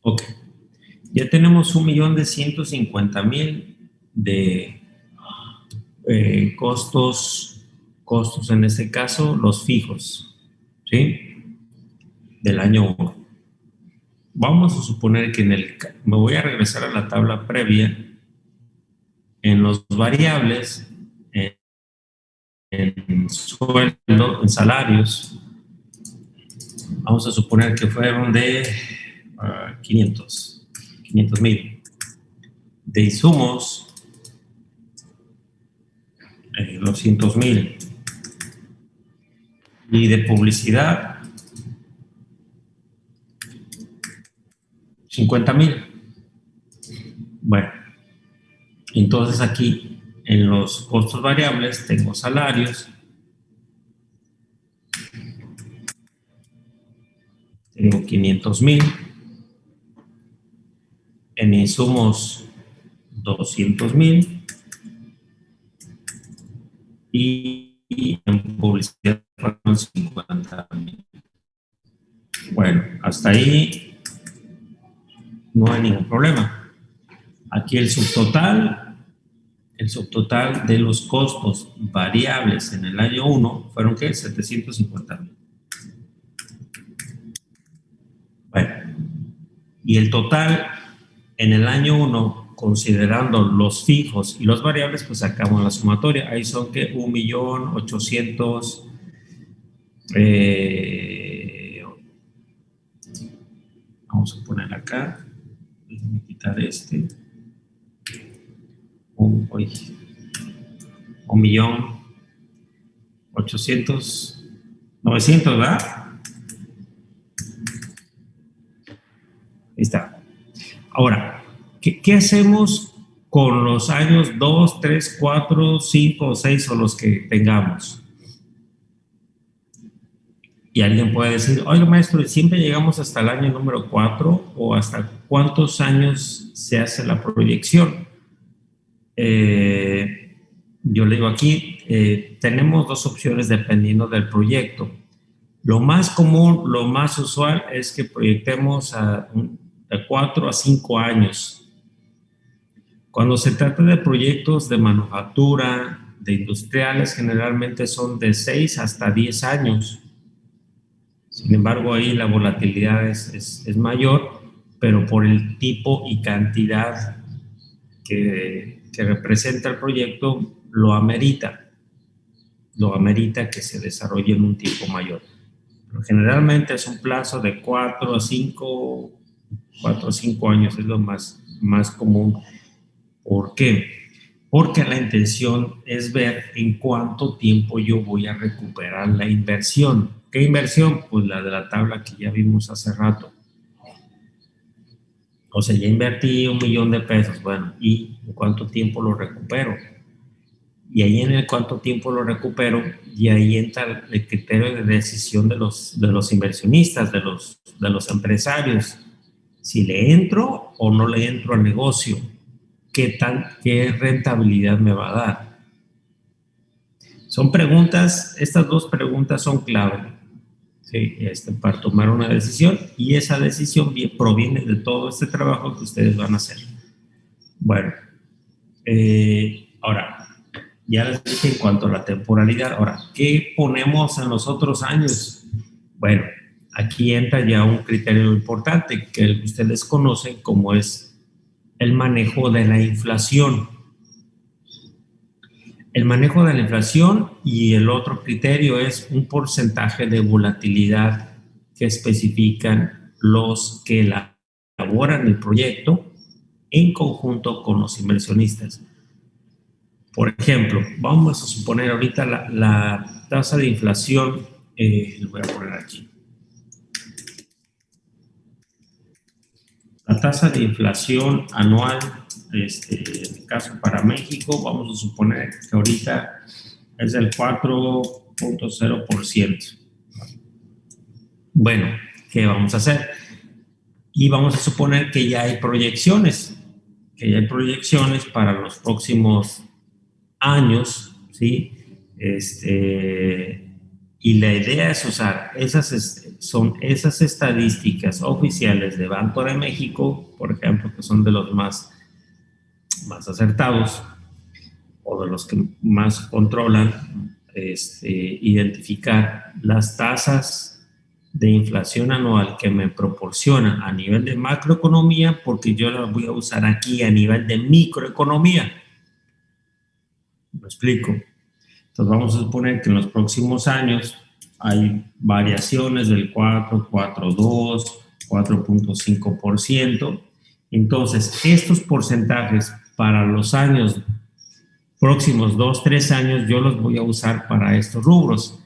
Ok. Ya tenemos 1.150.000 de costos en este caso, los fijos, ¿sí? Del año 1. Vamos a suponer que me voy a regresar a la tabla previa. En los variables, en sueldo, en salarios, vamos a suponer que fueron de 500,000. De insumos, 200,000. Y de publicidad, 50,000. Bueno, entonces aquí en los costos variables tengo salarios, tengo 500,000, en insumos 200,000 y en publicidad fueron 50,000. Bueno, hasta ahí no hay ningún problema. Aquí el subtotal de los costos variables en el año 1 fueron, ¿qué? 750,000. Bueno, y el total en el año 1, considerando los fijos y los variables, pues sacamos la sumatoria. Ahí son que 1.800.000. Vamos a poner acá. Déjenme quitar este. 1.800.900, ¿verdad? Ahí está. Ahora, ¿qué hacemos con los años 2, 3, 4, 5 o 6 o los que tengamos? Y alguien puede decir, oye maestro, ¿siempre llegamos hasta el año número 4 o hasta cuántos años se hace la proyección? Yo le digo aquí, tenemos dos opciones dependiendo del proyecto. Lo más común, lo más usual es que proyectemos de 4 a 5 años. Cuando se trata de proyectos de manufactura, de industriales, generalmente son de 6 hasta 10 años. Sin embargo, ahí la volatilidad es mayor, pero por el tipo y cantidad que representa el proyecto, lo amerita que se desarrolle en un tiempo mayor. Pero generalmente es un plazo de 4 a 5 años, es lo más común. ¿Por qué? Porque la intención es ver en cuánto tiempo yo voy a recuperar la inversión. ¿Qué inversión? Pues la de la tabla que ya vimos hace rato. O sea, ya invertí $1,000,000. Bueno, ¿y en cuánto tiempo lo recupero? Y ahí en el cuánto tiempo lo recupero, y ahí entra el criterio de decisión de los inversionistas, de los empresarios. Si le entro o no le entro al negocio, ¿qué rentabilidad me va a dar? Son preguntas, estas dos preguntas son clave, ¿sí? Para tomar una decisión, y esa decisión proviene de todo este trabajo que ustedes van a hacer. Bueno, ahora, ya les dije en cuanto a la temporalidad. Ahora, ¿qué ponemos en los otros años? Bueno, aquí entra ya un criterio importante que ustedes conocen, como es el manejo de la inflación. El manejo de la inflación, y el otro criterio es un porcentaje de volatilidad que especifican los que elaboran el proyecto en conjunto con los inversionistas. Por ejemplo, vamos a suponer ahorita la tasa de inflación, lo voy a poner aquí. La tasa de inflación anual, en el caso para México, vamos a suponer que ahorita es del 4.0%. Bueno, ¿qué vamos a hacer? Y vamos a suponer que ya hay proyecciones, para los próximos años, ¿sí? Y la idea es usar esas estadísticas oficiales de Banco de México, por ejemplo, que son de los más acertados o de los que más controlan, identificar las tasas de inflación anual que me proporciona a nivel de macroeconomía, porque yo las voy a usar aquí a nivel de microeconomía. ¿Me explico? Entonces vamos a suponer que en los próximos años hay variaciones del 4, 4.2, 4.5%. Entonces, estos porcentajes para los años próximos 2, 3 años, yo los voy a usar para estos rubros.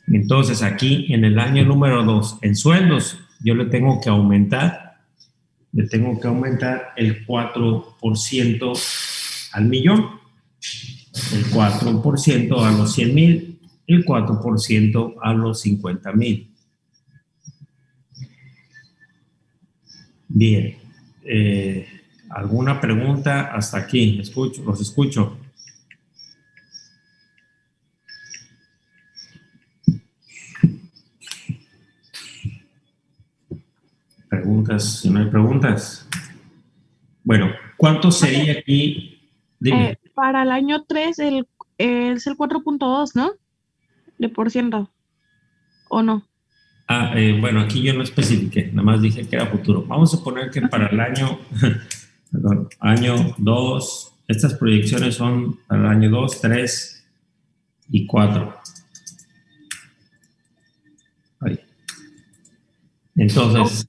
Entonces, aquí en el año número 2, en sueldos, yo le tengo que aumentar el 4% al millón, el 4% a los 100,000, el 4% a los 50,000. Bien. ¿Alguna pregunta hasta aquí? Los escucho. Preguntas, si no hay preguntas. Bueno, ¿cuánto sería aquí? Dime. Para el año 3 es el 4.2, ¿no? De por ciento. ¿O no? Bueno, aquí yo no especifiqué, nada más dije que era futuro. Vamos a suponer que para el año, perdón, año 2, estas proyecciones son para el año 2, 3 y 4. Ahí. Entonces,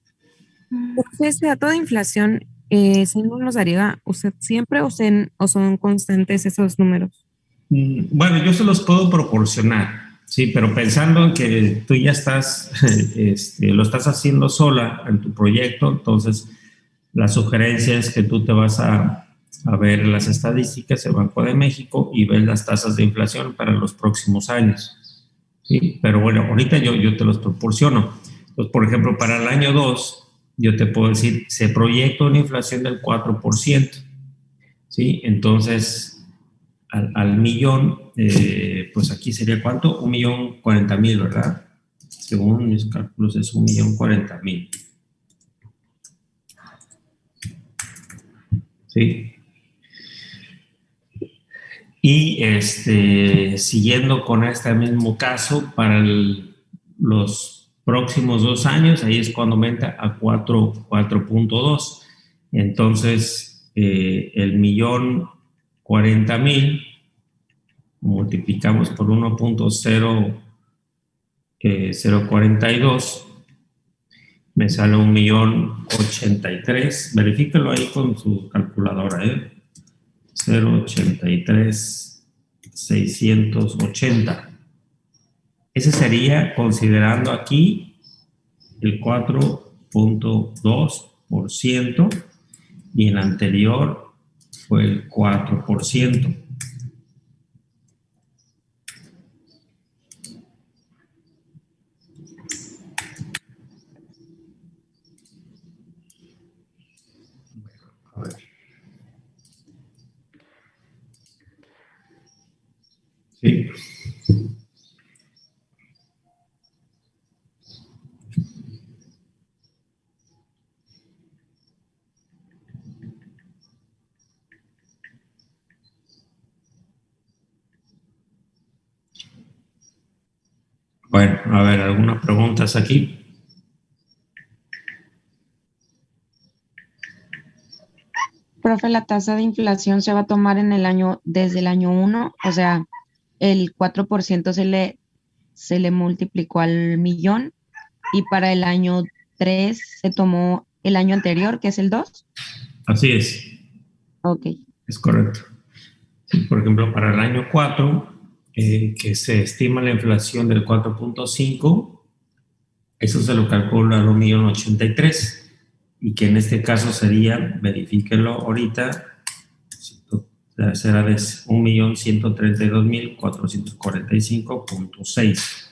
Ese dato de inflación, ¿sí nos daría usted siempre o son constantes esos números? bueno, yo se los puedo proporcionar, sí, pero pensando en que tú ya estás, lo estás haciendo sola en tu proyecto, entonces la sugerencia es que tú te vas a ver las estadísticas del Banco de México y ver las tasas de inflación para los próximos años, sí, pero bueno, ahorita yo te los proporciono. Entonces, por ejemplo, para el año 2, yo te puedo decir, se proyecta una inflación del 4%, ¿sí? Entonces, al millón, pues aquí sería ¿cuánto? 1,040,000, ¿verdad? Según mis cálculos es 1,040,000. ¿Sí? Y siguiendo con este mismo caso, para los próximos 2 años, ahí es cuando aumenta a 4.2. Entonces, el 1,040,000 multiplicamos por 1.042, me sale 1,083,000. Verifíquelo ahí con su calculadora, 0,83,680. Ese sería considerando aquí el 4.2% y en el anterior fue el 4%. A ver. Sí. Bueno, a ver, ¿algunas preguntas aquí? Profe, la tasa de inflación se va a tomar desde el año 1, o sea, el 4% se le multiplicó al millón y para el año 3 se tomó el año anterior, que es el 2. Así es. Ok. Es correcto. Sí, por ejemplo, para el año 4, que se estima la inflación del 4.5, eso se lo calcula al 1,083,000 y que en este caso sería, verifíquenlo ahorita, será de 1,132,445.6.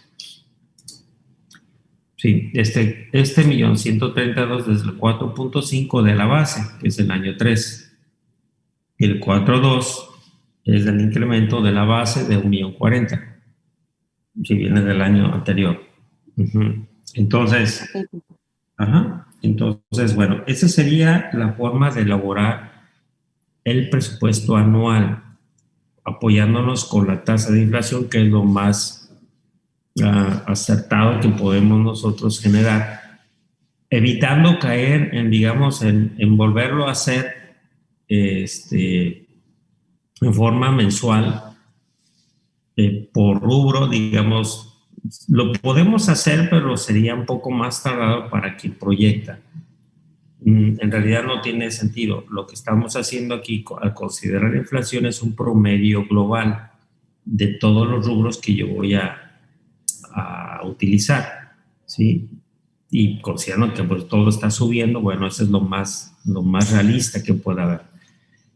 Sí, este 1.132 desde el 4.5 de la base, que es el año 3. Y el 4.2 es del incremento de la base de 1.040.000, si viene del año anterior. Entonces, bueno, esa sería la forma de elaborar el presupuesto anual, apoyándonos con la tasa de inflación, que es lo más acertado que podemos nosotros generar, evitando caer en, digamos, en volverlo a hacer en forma mensual, por rubro, digamos. Lo podemos hacer, pero sería un poco más tardado para quien proyecta. En realidad no tiene sentido. Lo que estamos haciendo aquí al considerar la inflación es un promedio global de todos los rubros que yo voy a utilizar, ¿sí? Y considerando que pues todo está subiendo, bueno, eso es lo más realista que pueda haber.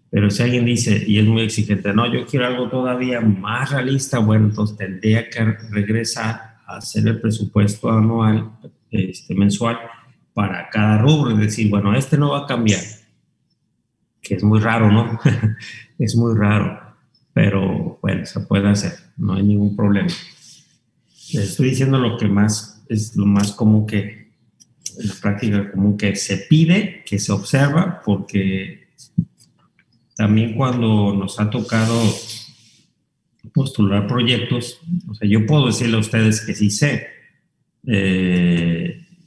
Pero si alguien dice, y es muy exigente, no, yo quiero algo todavía más realista, bueno, entonces tendría que regresar a hacer el presupuesto anual, mensual, para cada rubro, y decir, bueno, no va a cambiar, que es muy raro, ¿no? Es muy raro, pero bueno, se puede hacer, no hay ningún problema. Les estoy diciendo lo que más es lo más común, que en la práctica común, que se pide, que se observa, porque también cuando nos ha tocado postular proyectos, o sea, yo puedo decirle a ustedes que sí sé,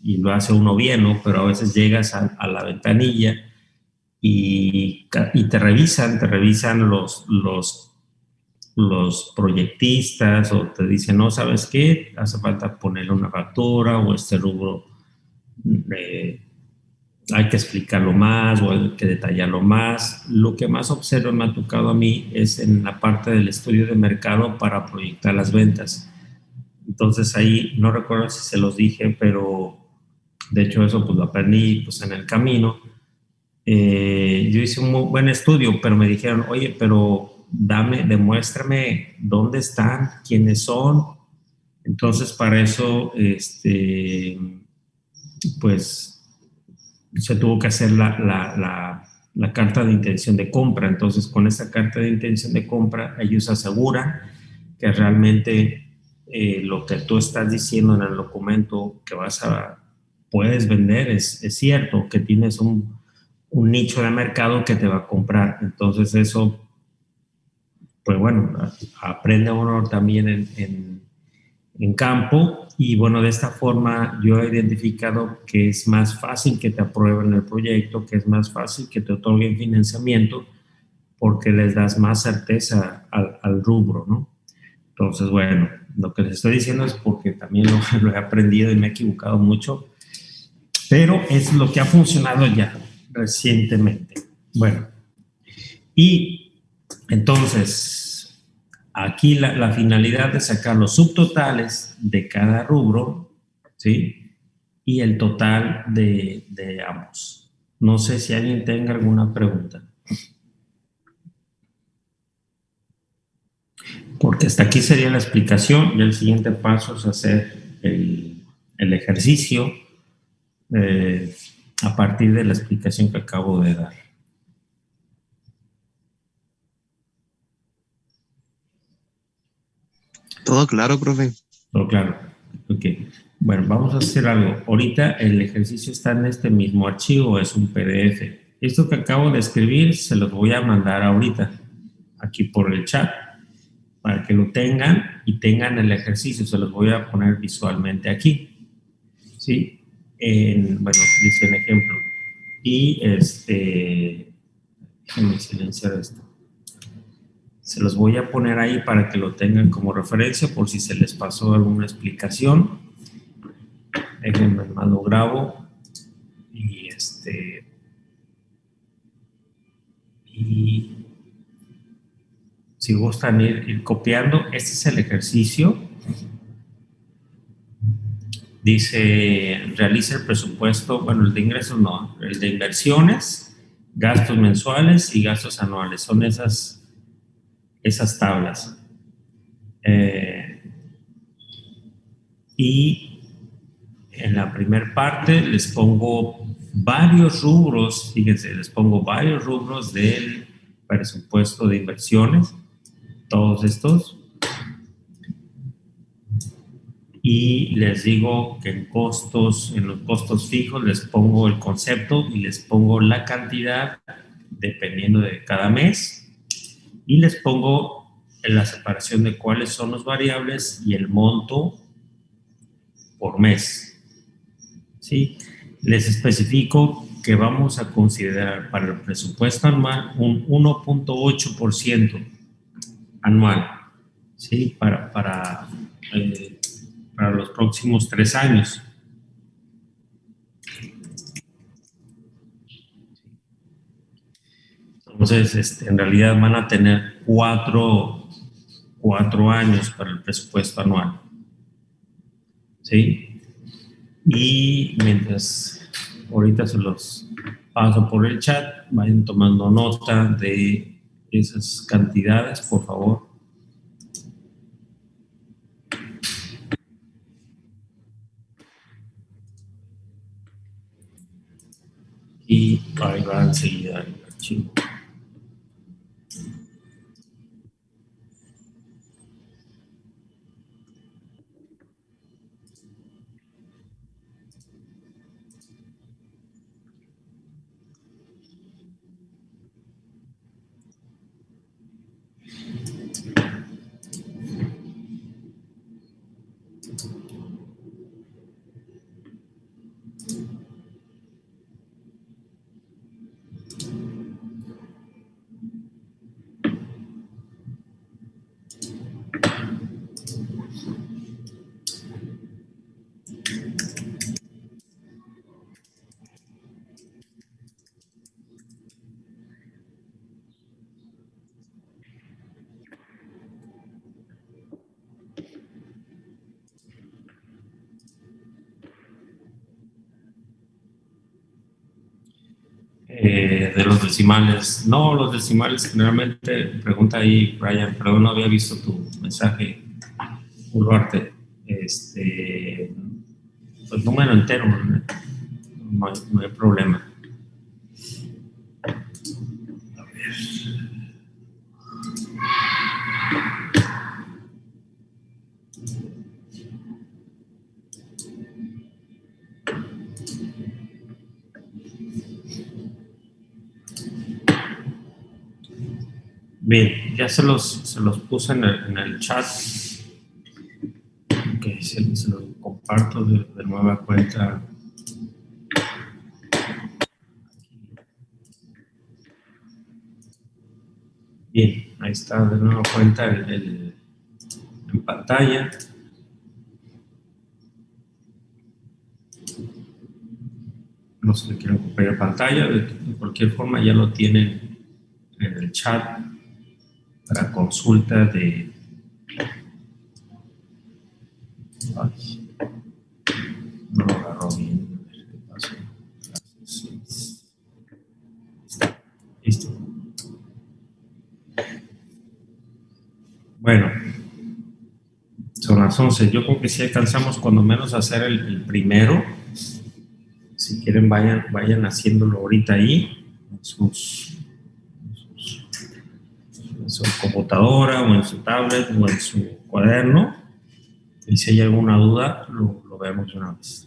y lo hace uno bien, ¿no? Pero a veces llegas a la ventanilla y te revisan los proyectistas, o te dicen, no, ¿sabes qué? Hace falta ponerle una factura, o este rubro hay que explicarlo más, o hay que detallarlo más. Lo que más observo, me ha tocado a mí, es en la parte del estudio de mercado para proyectar las ventas. Entonces ahí, no recuerdo si se los dije, pero de hecho eso pues lo aprendí pues en el camino. Yo hice un muy buen estudio, pero me dijeron, oye, pero demuéstrame dónde están, quiénes son. Entonces, para eso, pues, se tuvo que hacer la carta de intención de compra. Entonces, con esa carta de intención de compra, ellos aseguran que realmente lo que tú estás diciendo en el documento que puedes vender es cierto, que tienes un nicho de mercado que te va a comprar. Entonces eso, pues bueno, aprende uno también en campo, y bueno, de esta forma yo he identificado que es más fácil que te aprueben el proyecto, que es más fácil que te otorguen financiamiento, porque les das más certeza al rubro, ¿no? Entonces, bueno, lo que les estoy diciendo es porque también lo he aprendido y me he equivocado mucho, pero es lo que ha funcionado ya recientemente. Bueno, y entonces aquí la finalidad es sacar los subtotales de cada rubro, ¿sí? Y el total de ambos. No sé si alguien tenga alguna pregunta. Porque hasta aquí sería la explicación, y el siguiente paso es hacer el ejercicio a partir de la explicación que acabo de dar. Todo claro, profe. Todo claro. Ok. Bueno, vamos a hacer algo. Ahorita el ejercicio está en este mismo archivo, es un PDF. Esto que acabo de escribir se los voy a mandar ahorita, aquí por el chat, para que lo tengan y tengan el ejercicio. Se los voy a poner visualmente aquí. ¿Sí? Bueno, dice un ejemplo. Y déjenme silenciar esto. Se los voy a poner ahí para que lo tengan como referencia por si se les pasó alguna explicación. Déjenme más lo grabo. Y y si gustan ir copiando, este es el ejercicio. Dice, realiza el presupuesto, bueno, el de ingresos no, el de inversiones, gastos mensuales y gastos anuales. Son esas tablas. En la primera parte les pongo varios rubros, fíjense, les pongo varios rubros del presupuesto de inversiones, todos estos, y les digo que en los costos fijos les pongo el concepto y les pongo la cantidad dependiendo de cada mes, y les pongo la separación de cuáles son los variables y el monto por mes. ¿Sí? Les especifico que vamos a considerar para el presupuesto anual un 1.8% anual, ¿sí? Para los próximos 3 años. Entonces, en realidad van a tener cuatro años para el presupuesto anual, ¿sí? Y mientras ahorita se los paso por el chat, vayan tomando nota de esas cantidades, por favor. Y ahí va enseguida el archivo. De los decimales. No, los decimales generalmente, pregunta ahí, Brian, perdón, no había visto tu mensaje, Uluarte. Pues número entero, no hay problema. A ver. Bien, ya se los puse en el chat. Ok, se los comparto de nueva cuenta. Bien, ahí está de nueva cuenta en pantalla. No se le quieren copiar pantalla, de cualquier forma ya lo tienen en el chat para consulta de... Ay, no lo agarró bien. A ver qué pasó. Listo. Bueno, son las 11. Yo creo que sí alcanzamos cuando menos a hacer el primero. Si quieren, vayan haciéndolo ahorita ahí, en su computadora o en su tablet o en su cuaderno. Y si hay alguna duda, lo vemos de una vez.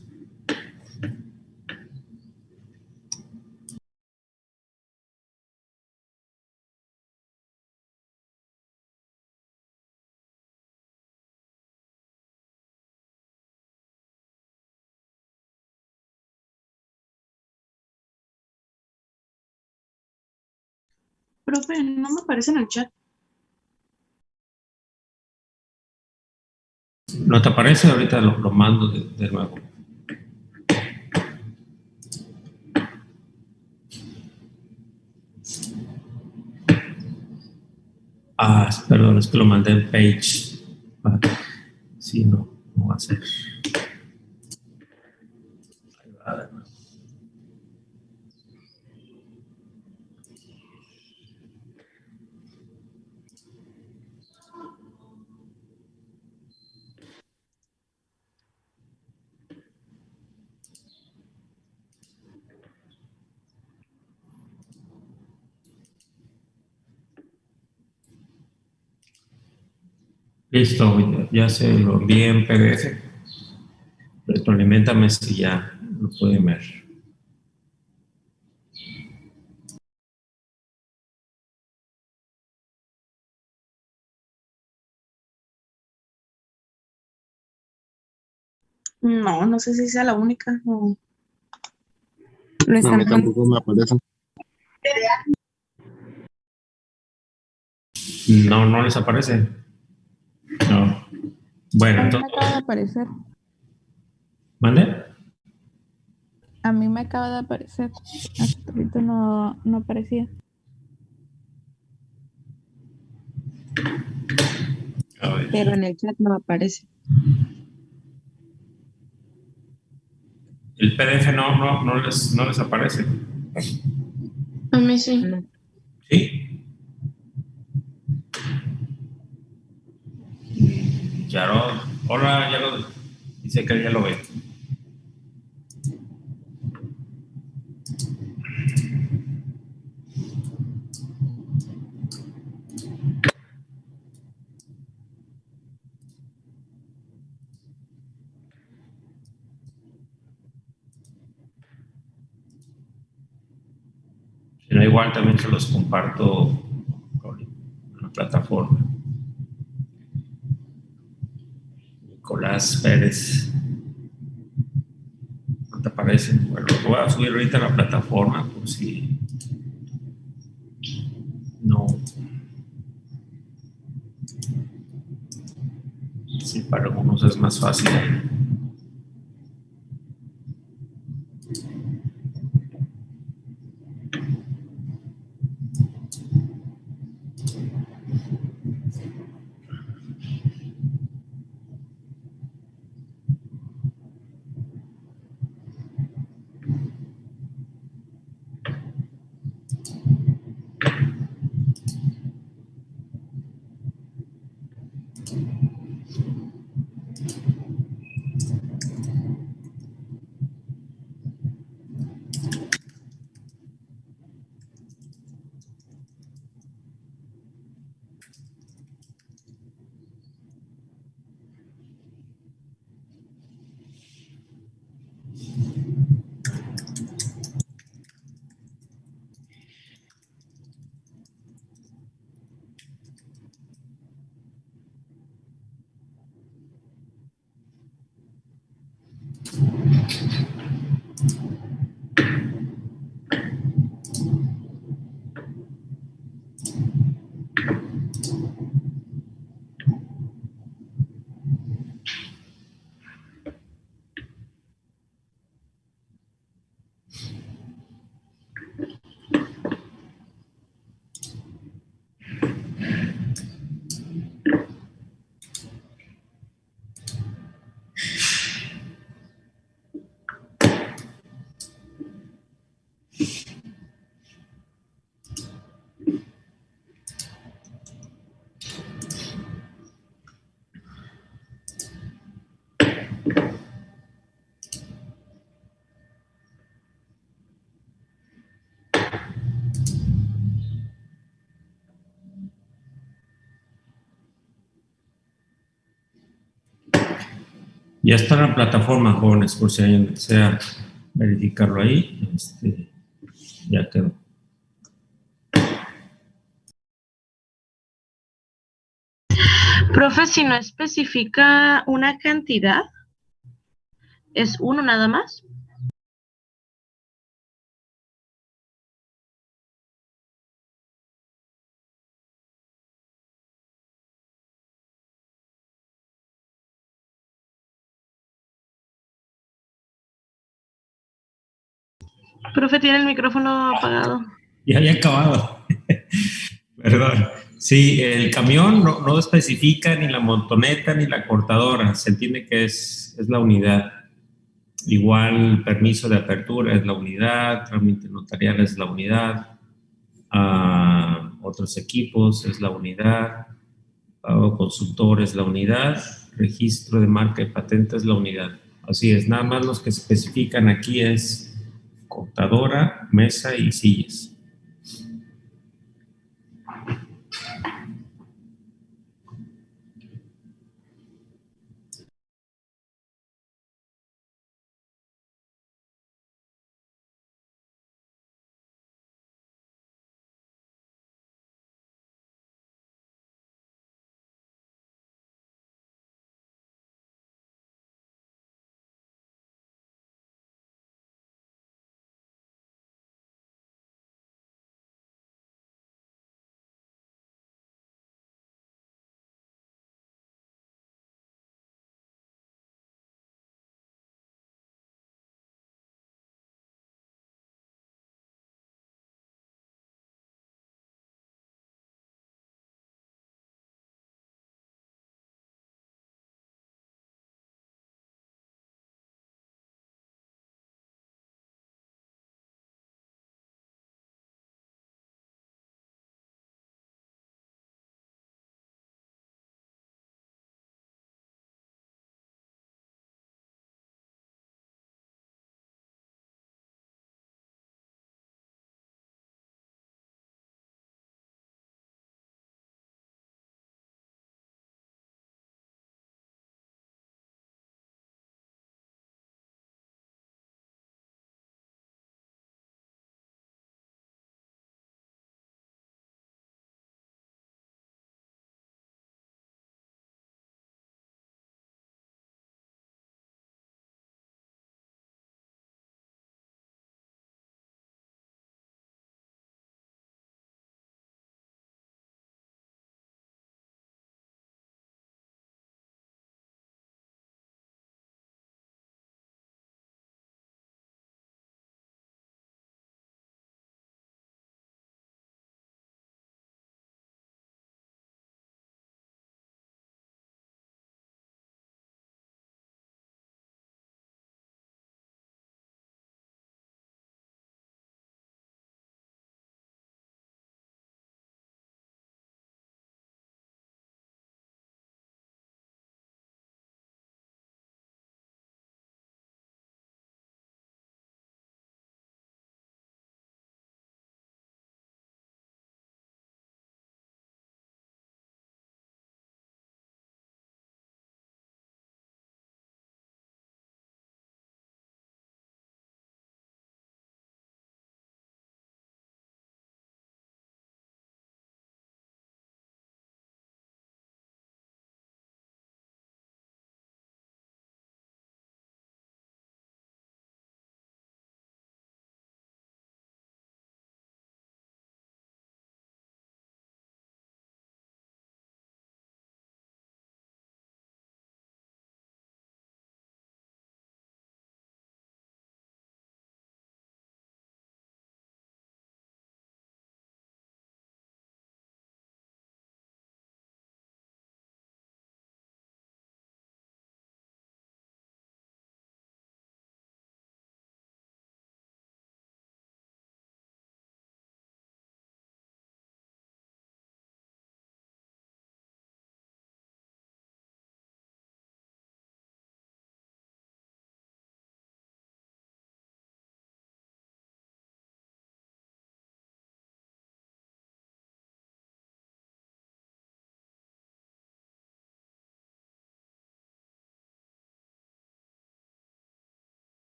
Profe, no me aparece en el chat. ¿No te aparece? Ahorita lo mando de nuevo. Ah, perdón, es que lo mandé en Page. Ah, sí, no va a ser. Ahí va de nuevo. Listo, ya se lo envié en PDF. Retroaliméntame si ya lo pueden ver. No, no sé si sea la única. Lo No, a están mí tampoco me aparece. No, no les aparece. No. Bueno, A mí me entonces, acaba de aparecer. ¿mande? A mí me acaba de aparecer. Hasta ahorita no aparecía. A ver. Pero en el chat no aparece. El PDF no les aparece. A mí sí. No. ¿Sí? Yarod. Hola, Yarod. Dice que ya lo ve. Si no, igual también se los comparto con la plataforma. Nicolás Pérez. ¿No te aparece? Bueno, lo voy a subir ahorita a la plataforma por si no. Si para algunos es más fácil. Ya está en la plataforma, jóvenes, por si alguien desea verificarlo ahí. Ya quedó. Profe, si no especifica una cantidad, ¿es uno nada más? Profe, tiene el micrófono apagado. Ya había acabado. Perdón. Sí, el camión no especifica ni la montoneta ni la cortadora. Se entiende que es la unidad. Igual, permiso de apertura es la unidad, trámite notarial es la unidad, otros equipos es la unidad, pago consultor es la unidad, registro de marca y patente es la unidad. Así es, nada más los que se especifican aquí es cortadora, mesa y sillas.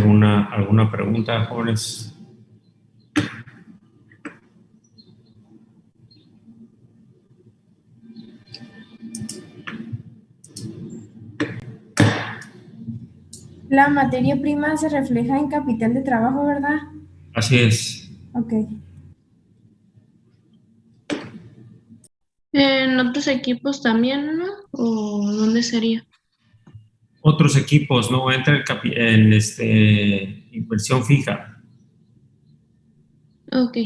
¿Alguna pregunta, jóvenes? La materia prima se refleja en capital de trabajo, ¿verdad? Así es. Ok. En otros equipos también, ¿no? ¿O dónde sería? Otros equipos, ¿no? Entra en inversión fija. Ok.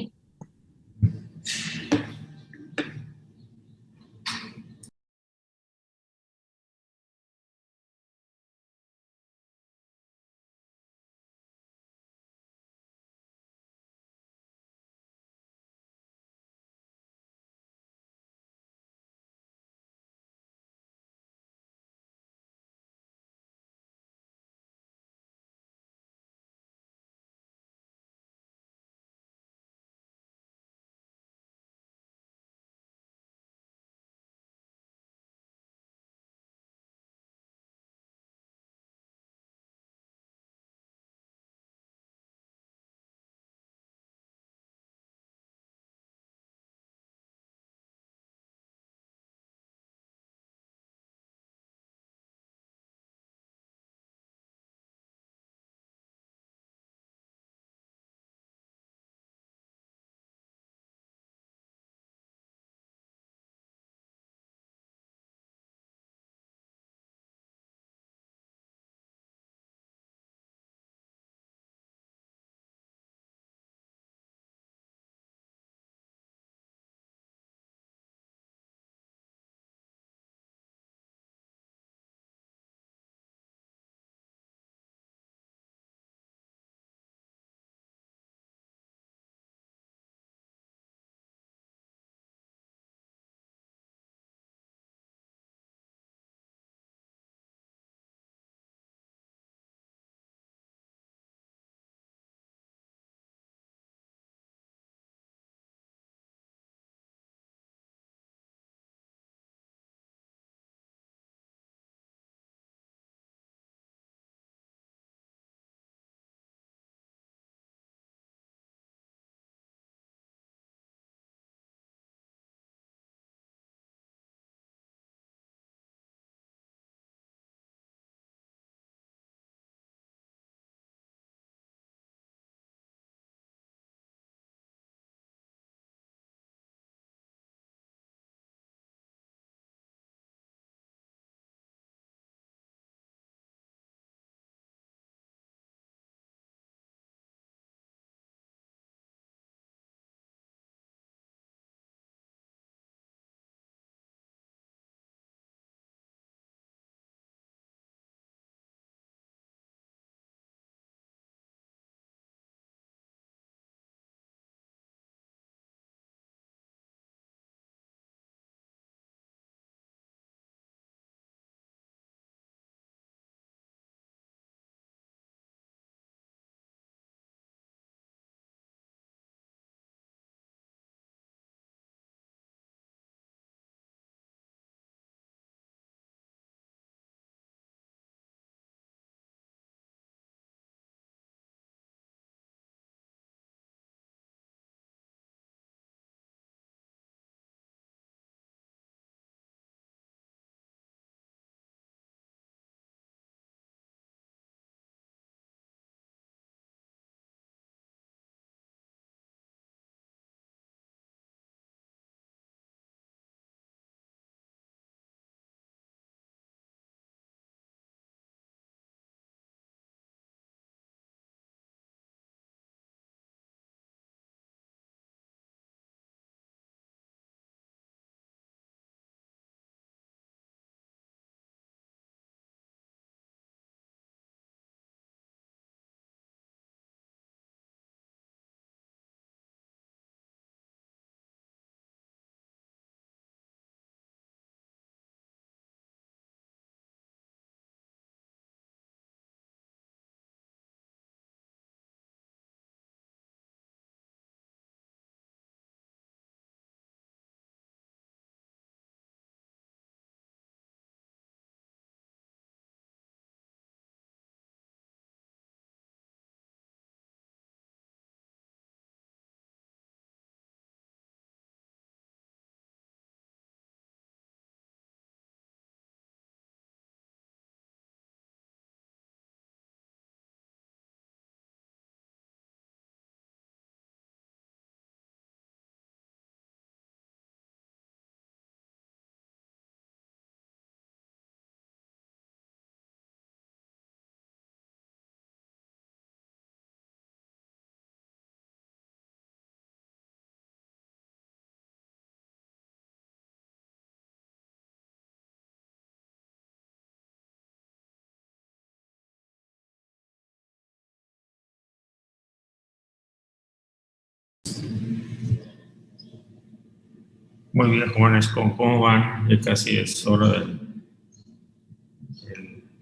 Muy bien, jóvenes, ¿cómo van? Ya casi es hora del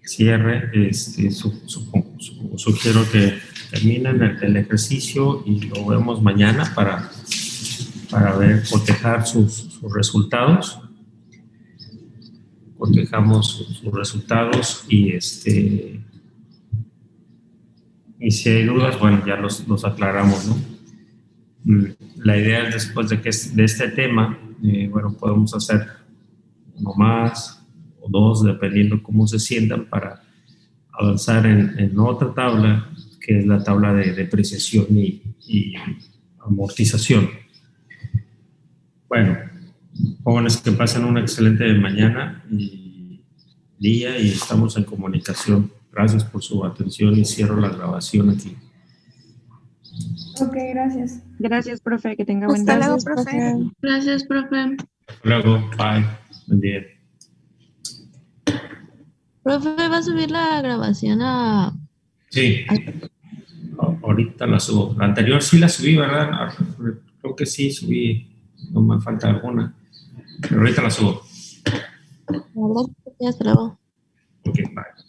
cierre. Sugiero que terminen el ejercicio y lo vemos mañana para ver, cotejar sus resultados. Cotejamos sus resultados y si hay dudas, bueno, ya los aclaramos, ¿no? La idea es después de este tema, bueno, podemos hacer uno más o dos, dependiendo cómo se sientan, para avanzar en otra tabla, que es la tabla de depreciación y amortización. Bueno, jóvenes, que pasen una excelente mañana y día y estamos en comunicación. Gracias por su atención y cierro la grabación aquí. Ok, gracias. Gracias, profe, que tenga buen día. Hasta luego, profe. Gracias, profe. Hasta luego, bye. Buen día. Profe, ¿va a subir la grabación a...? Sí, ahorita la subo. La anterior sí la subí, ¿verdad? Creo que sí subí, no me falta alguna. Pero ahorita la subo. Hasta luego. Ok, bye.